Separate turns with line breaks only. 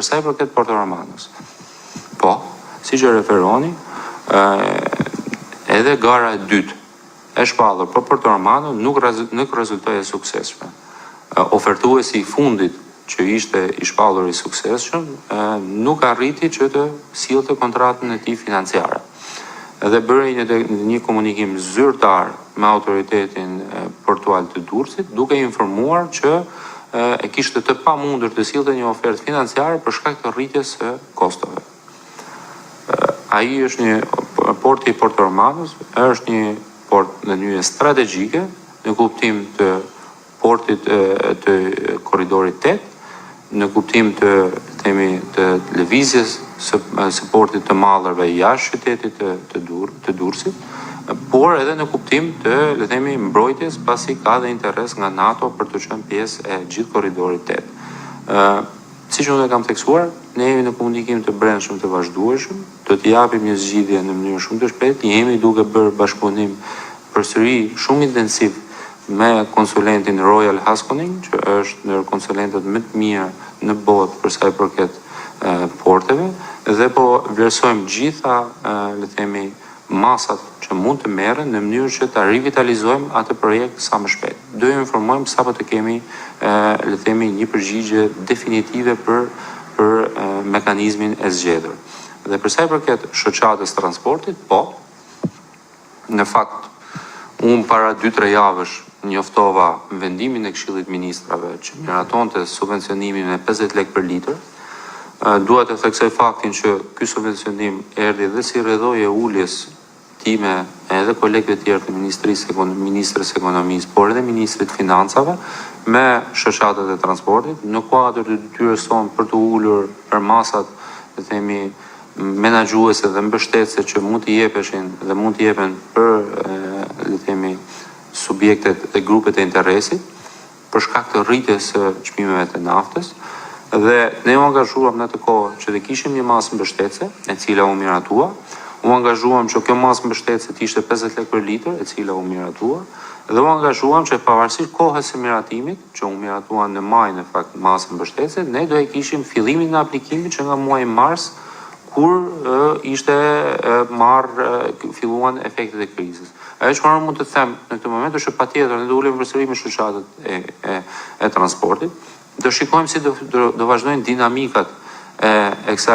Për sa i përket Porto Romanos, po, si që referoni, edhe gara e dytë e shpallur për Porto Romano nuk rezultoi e suksesshme. Ofertuesi i fundit që ishte i shpallur i suksesshëm, nuk arriti që të sillte kontratën e tij financiare. Dhe bëri një komunikim zyrtar me autoritetin portual të Durrësit, duke informuar që e kishte të pamundur të sillte një ofertë financiare për shkak të rritjes së kostove. Ai është një porti i Porto Romanos, është një port në mënyrë strategjike, në kuptim të portit të korridorit 8, në kuptim të lëvizjes së portit të mallrave jashtë qytetit të Durrësit, por edhe në kuptim të mbrojtjes, pasi ka dhe interes nga NATO për të qenë pjesë e gjithë korridorit 8. Siç unë e kam theksuar, ne jemi në komunikim të brendshëm të vazhdueshëm, do të japim një zgjidhje në mënyrë shumë të shpejtë, jemi duke bërë bashkëpunim përsëri shumë intensiv me konsulentin Royal Haskoning, që është ndër konsulentët më të mirë në botë për sa i përket porteve, dhe po vlerësojmë gjitha, masat që mund të merren në mënyrë që ta rivitalizojmë atë projekt sa më shpejt. Do ju informojmë sapo të kemi një përgjigje definitive për mekanizmin e zgjedhur. Dhe për sa i përket shoqatës transportit, po, në fakt, unë para 2-3 javësh njoftova vendimin e Këshillit Ministrave që miratonte subvencionimin me 50 lekë për litër. Dua të theksoj faktin që ky subvencionim erdhi dhe si rrjedhojë e uljes time edhe kolegëve të tjerë të Ministrisë Ekonomisë, por edhe Ministrit Financave, me shoqatët e transportit, në kuadër të detyrës sonë për të ulur për masat, menaxhuese dhe mbështetëse që mund të jepeshin dhe mund të jepen për subjektet dhe grupet e interesit, për shkak të rritjes së çmimeve të naftës, dhe ne u angazhuam në atë kohë që të kishim një masë mbështetëse, e cila u miratua. U angazhuam që kjo masë mbështetëse të ishte 50 lekë për litër, e cila u miratua, dhe u angazhuam që pavarësisht kohës së miratimit, që u miratua në maj në fakt masë mbështetëse, ne do e kishim fillimin në aplikimit që nga muaji mars, kur ishte filluan efektet e krizës. Ajo çfarë mund të them në këtë moment është që patjetër ne do ulemi përsëri me shoqatët e transportit, do shikojmë si do vazhdojnë dinamikat e kësaj